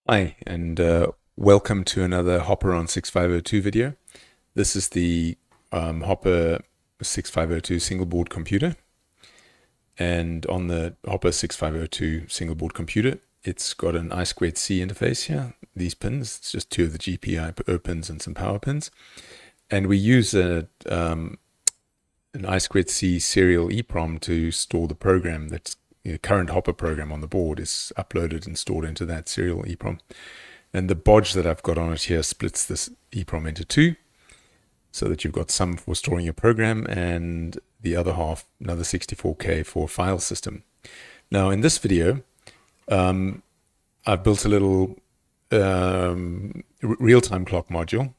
Hi, and welcome to another Hopper on 6502 video. This is the Hopper 6502 single board computer. And on the Hopper 6502 single board computer, it's got an I2C interface here. These pins, it's just two of the GPIO pins and some power pins. And we use an I2C serial EEPROM to store the program that's the current Hopper program on the board is uploaded and stored into that serial EEPROM. And the bodge that I've got on it here splits this EEPROM into two, so that you've got some for storing your program and the other half, another 64K for file system. Now in this video, I've built a little real-time clock module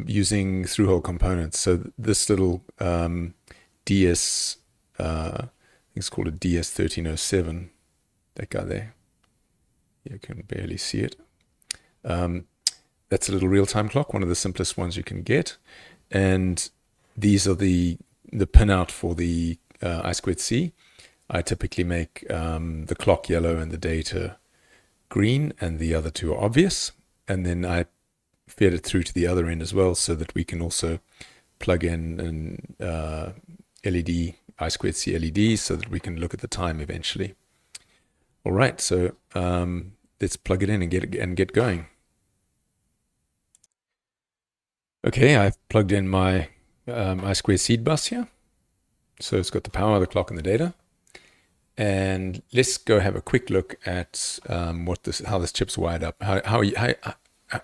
using through-hole components. So this little DS, I think it's called a DS1307, that guy there. You can barely see it. That's a little real-time clock, one of the simplest ones you can get. And these are the pinout for the I2C. I typically make the clock yellow and the data green, and the other two are obvious. And then I fed it through to the other end as well, so that we can also plug in an LED, I2C LED, so that we can look at the time eventually. All right, so let's plug it in and get going. Okay, I've plugged in my I2C bus here. So it's got the power, the clock, and the data. And let's go have a quick look at how this chip's wired up.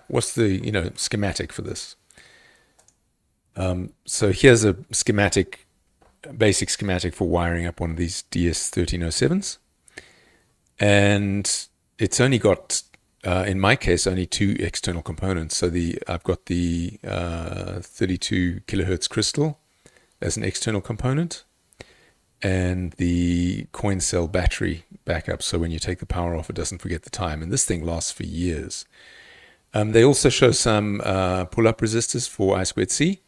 What's the schematic for this? So here's a schematic, basic schematic for wiring up one of these DS1307s. And it's only got, in my case, only two external components. So I've got the 32 kilohertz crystal as an external component, and the coin cell battery backup. So when you take the power off, it doesn't forget the time. And this thing lasts for years. They also show some pull-up resistors for I2C,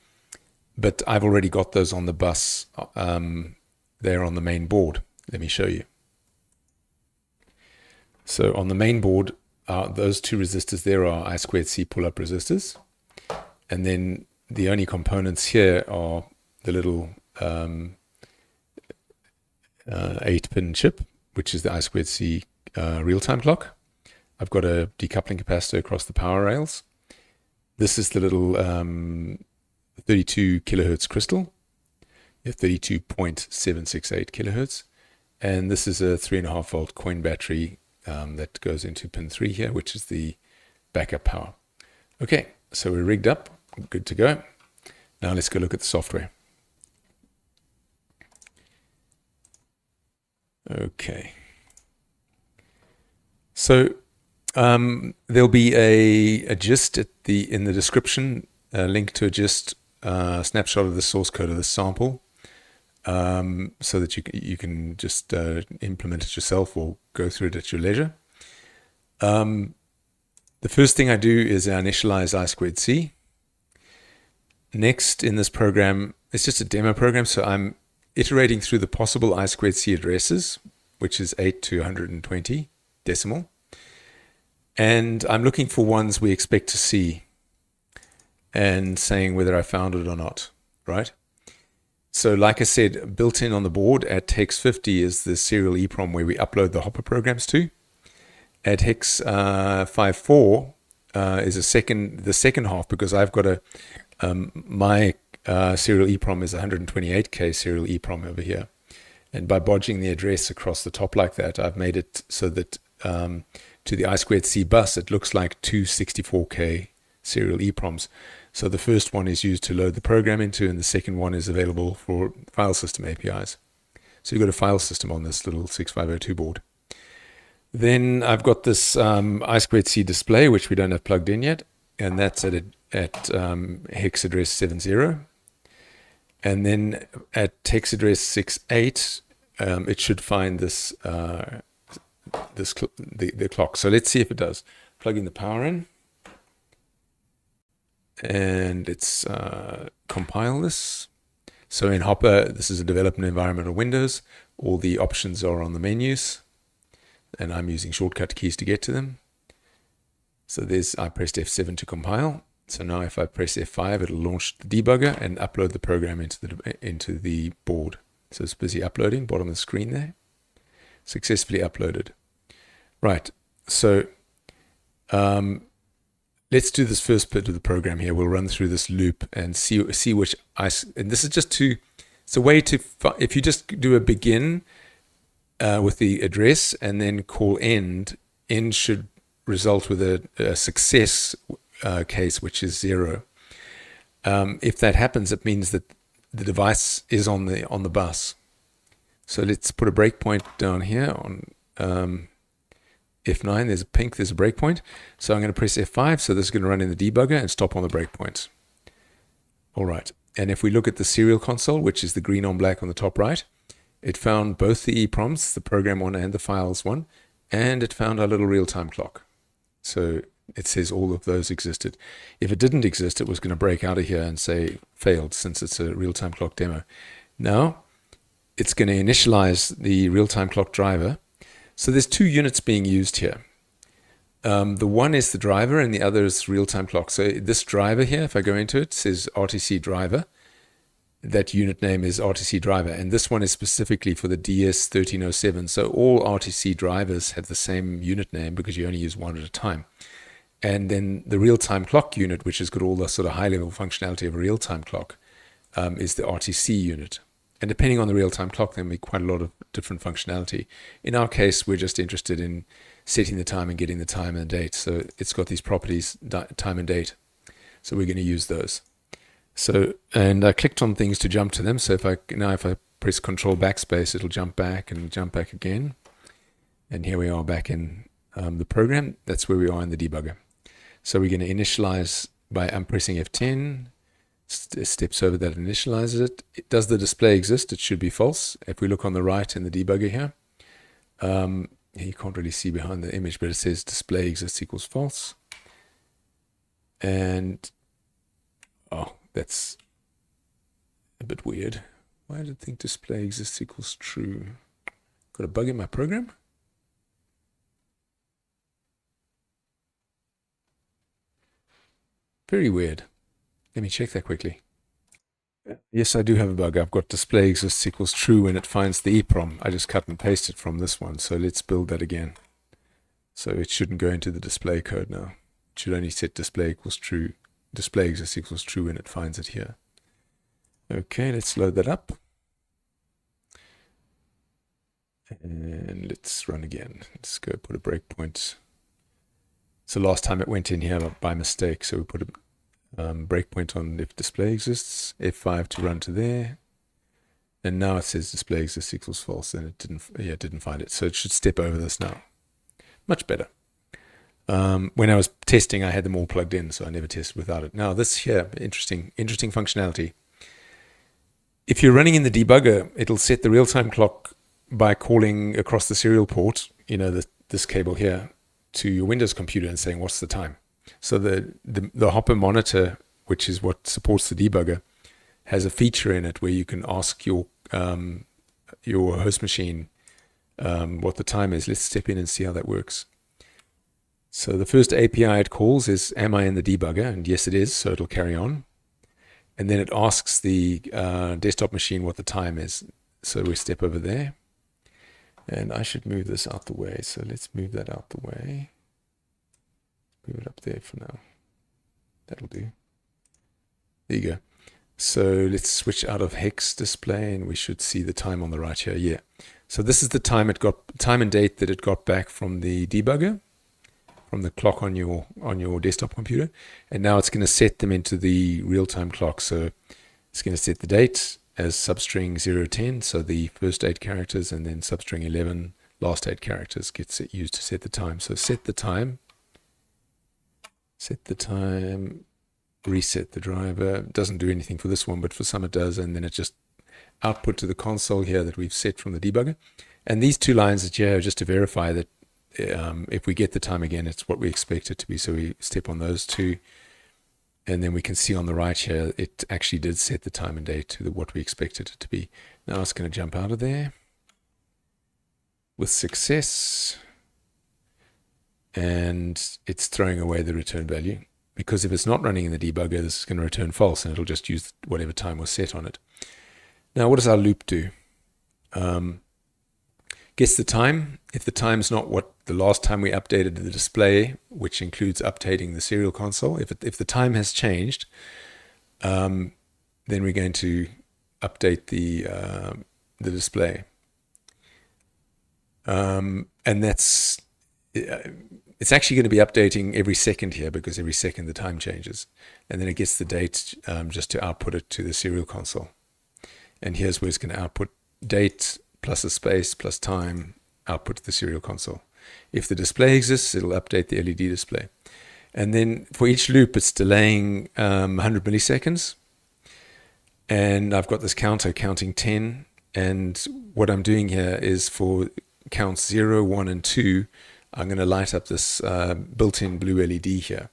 but I've already got those on the bus there on the main board. Let me show you. So on the main board, those two resistors there are I2C pull-up resistors. And then the only components here are the little 8-pin chip, which is the I2C real-time clock. I've got a decoupling capacitor across the power rails. This is the little 32 kilohertz crystal, 32.768 kilohertz. And this is a 3.5 volt coin battery that goes into pin 3 here, which is the backup power. Okay, so we're rigged up, good to go. Now let's go look at the software. Okay. So there'll be a gist in the description, a link to a gist snapshot of the source code of the sample, so that you can just implement it yourself or go through it at your leisure. The first thing I do is I initialize I2C. Next in this program, it's just a demo program, so I'm iterating through the possible I2C addresses, which is 8 to 120 decimal. And I'm looking for ones we expect to see and saying whether I found it or not, right? So like I said, built in on the board at hex 50 is the serial EEPROM where we upload the Hopper programs to. At hex 54 is the second half, because I've got my serial EEPROM is 128K serial EEPROM over here. And by bodging the address across the top like that, I've made it so that to the I2C bus, it looks like two 64K serial EEPROMs. So the first one is used to load the program into, and the second one is available for file system APIs. So you've got a file system on this little 6502 board. Then I've got this I2C display, which we don't have plugged in yet, and that's at hex address 70. And then at hex address 68, it should find this the clock. So let's see if it does. Plugging the power in, and it's compile this. So in Hopper, this is a development environment of Windows. All the options are on the menus, and I'm using shortcut keys to get to them. So I pressed F7 to compile. So now if I press F5, it'll launch the debugger and upload the program into the board. So it's busy uploading, bottom of the screen there. Successfully uploaded. Right, so let's do this first bit of the program here. We'll run through this loop and see which and this is just it's a way to, if you just do a begin with the address and then call end should result with a success case, which is 0. If that happens, it means that the device is on the bus. So let's put a breakpoint down here on F9. There's a breakpoint. So I'm going to press F5. So this is going to run in the debugger and stop on the breakpoint. All right. And if we look at the serial console, which is the green on black on the top right, it found both the EEPROMs, the program one and the files one, and it found our little real-time clock. So it says all of those existed. If it didn't exist, it was going to break out of here and say failed, since it's a real-time clock demo. Now it's going to initialize the real-time clock driver. So there's 2 units being used here. The one is the driver and the other is real-time clock. So this driver here, if I go into it, says RTC driver. That unit name is RTC driver, and this one is specifically for the DS1307. So all RTC drivers have the same unit name because you only use one at a time. And then the real-time clock unit, which has got all the sort of high-level functionality of a real-time clock, is the RTC unit. And depending on the real-time clock, there may be quite a lot of different functionality. In our case, we're just interested in setting the time and getting the time and date. So it's got these properties, time and date. So we're going to use those. So, and I clicked on things to jump to them. So if I press Control backspace, it'll jump back and jump back again. And here we are back in the program. That's where we are in the debugger. So we're going to initialize I'm pressing F10. Steps over that, initializes it. Does the display exist? It should be false. If we look on the right in the debugger here, you can't really see behind the image, but it says display exists equals false. And that's a bit weird. Why did it think display exists equals true? Got a bug in my program? Very weird. Let me check that quickly. Yes, I do have a bug. I've got display exists equals true when it finds the EEPROM. I just cut and pasted from this one. So let's build that again. So it shouldn't go into the display code now. It should only set display equals true. Display exists equals true when it finds it here. Okay, let's load that up. And let's run again. Let's go put a breakpoint. So last time it went in here by mistake. So we put a breakpoint on if display exists, F5 to run to there, and now it says display exists equals false, and it didn't find it. So it should step over this now. Much better. When I was testing, I had them all plugged in, so I never tested without it. Now this here, interesting functionality. If you're running in the debugger, it'll set the real-time clock by calling across the serial port, this cable here, to your Windows computer and saying what's the time. So the Hopper monitor, which is what supports the debugger, has a feature in it where you can ask your host machine what the time is. Let's step in and see how that works. So the first API it calls is, am I in the debugger? And yes, it is, so it'll carry on. And then it asks the desktop machine what the time is. So we step over there. And I should move this out the way. So let's move that out the way. Move it up there for now. That'll do. There you go. So let's switch out of hex display and we should see the time on the right here. Yeah. So this is the time and date that it got back from the debugger, from the clock on your desktop computer. And now it's going to set them into the real-time clock. So it's going to set the date as substring 010, so the first 8 characters, and then substring 11, last 8 characters gets used to set the time. So set the time, reset the driver. It doesn't do anything for this one, but for some it does, and then it just output to the console here that we've set from the debugger. And these 2 lines that you have just to verify that if we get the time again, it's what we expect it to be. So we step on those 2. And then we can see on the right here, it actually did set the time and date to what we expected it to be. Now it's going to jump out of there with success. and it's throwing away the return value, because if it's not running in the debugger, this is going to return false, and it'll just use whatever time was set on it. Now, what does our loop do? Guess the time. If the time's not what the last time we updated the display, which includes updating the serial console, if the time has changed, then we're going to update the display. And that's, it's actually going to be updating every second here, because every second the time changes. And then it gets the date just to output it to the serial console. And here's where it's going to output date plus a space plus time, output to the serial console. If the display exists, it'll update the LED display. And then for each loop, it's delaying 100 milliseconds. And I've got this counter counting 10. And what I'm doing here is for counts 0, 1, and 2, I'm going to light up this built-in blue LED here.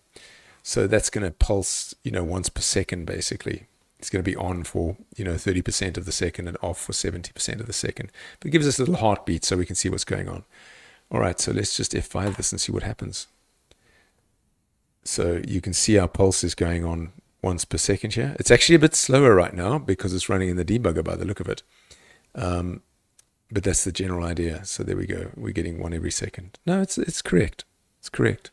So that's going to pulse, once per second, basically. It's going to be on for, 30% of the second and off for 70% of the second. But it gives us a little heartbeat so we can see what's going on. All right, so let's just F5 this and see what happens. So you can see our pulse is going on once per second here. It's actually a bit slower right now because it's running in the debugger by the look of it. But that's the general idea. So there we go. We're getting one every second. No, it's correct. It's correct.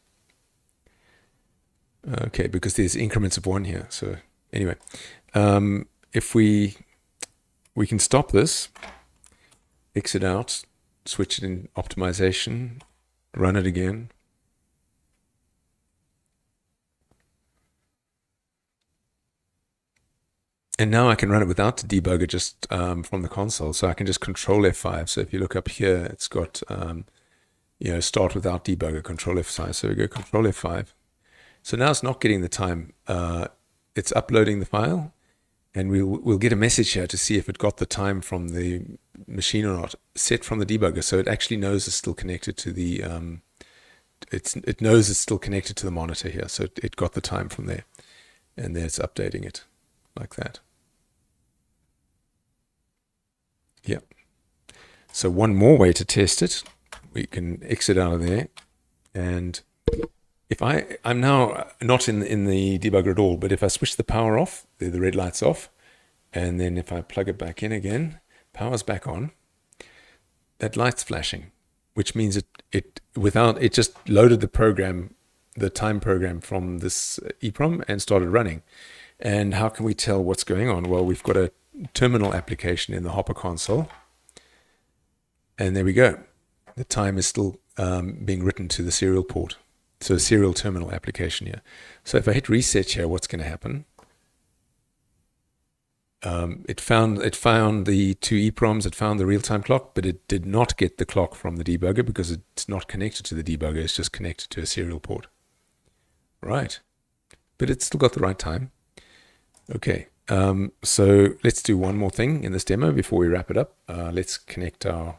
Okay, because there's increments of 1 here. So anyway, if we can stop this, exit out, switch it in optimization, run it again. And now I can run it without the debugger, just from the console. So I can just control F5. So if you look up here, it's got, start without debugger, control F5. So we go control F5. So now it's not getting the time. It's uploading the file, and we'll get a message here to see if it got the time from the machine or not, set from the debugger. So it actually knows it's still connected to the, it knows it's still connected to the monitor here. So it got the time from there, and there it's updating it like that. Yeah. So one more way to test it, we can exit out of there, and if I'm now not in the debugger at all, but if I switch the power off, the red light's off, and then if I plug it back in again, power's back on, that light's flashing, which means it just loaded the program, the time program from this EEPROM and started running. And how can we tell what's going on? Well, we've got a terminal application in the Hopper console, and there we go. The time is still being written to the serial port. So a serial terminal application here. So if I hit reset here, what's going to happen? It found the two EEPROMs, it found the real-time clock, but it did not get the clock from the debugger because it's not connected to the debugger. It's just connected to a serial port. Right. But it's still got the right time. Okay. So let's do one more thing in this demo before we wrap it up. Let's connect our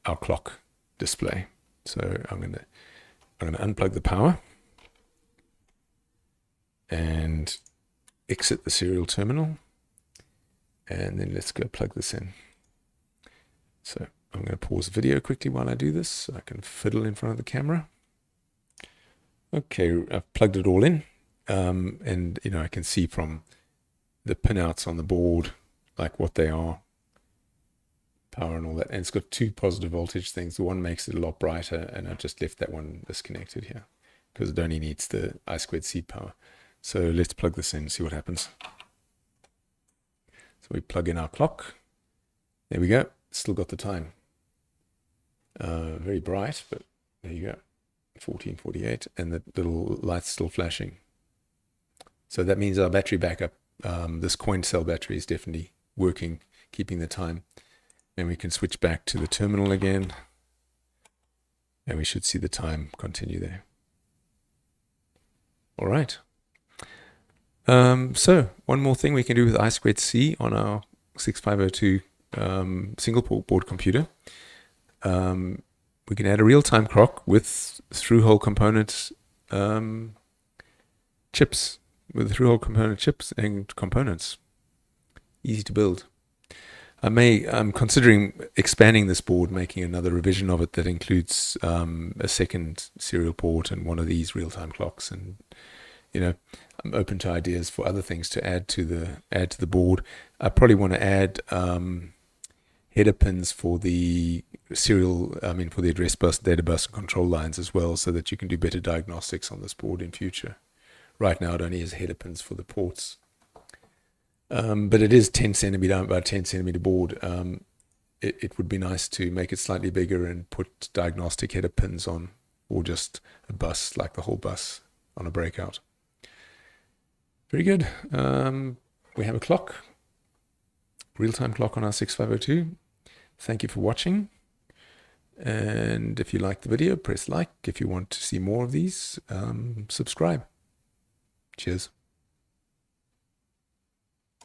clock display. So I'm gonna unplug the power and exit the serial terminal, and then let's go plug this in. So I'm going to pause the video quickly while I do this so I can fiddle in front of the camera. Okay, I've plugged it all in, and I can see from the pinouts on the board like what they are, power and all that, and it's got two positive voltage things. The one makes it a lot brighter, and I just left that one disconnected here because it only needs the I2C power. So let's plug this in and see what happens. So we plug in our clock. There we go. Still got the time. Very bright, but there you go. 14:48, and the little light's still flashing. So that means our battery backup, this coin cell battery, is definitely working, keeping the time. And we can switch back to the terminal again, and we should see the time continue there. All right. So one more thing we can do with I2C on our 6502 single board computer. We can add a real-time clock with through-hole component chips, with through-hole component chips and components. Easy to build. I'm considering expanding this board, making another revision of it that includes a second serial port and one of these real-time clocks. And I'm open to ideas for other things to add to the board. I probably want to add header pins for the for the address bus, data bus, and control lines as well, so that you can do better diagnostics on this board in future. Right now, it only has header pins for the ports. But it is 10 centimeter, about 10 centimeter board. It would be nice to make it slightly bigger and put diagnostic header pins on, or just a bus, like the whole bus on a breakout. Very good. We have a clock, real-time clock on our 6502. Thank you for watching. And if you like the video, press like. If you want to see more of these, subscribe. Cheers.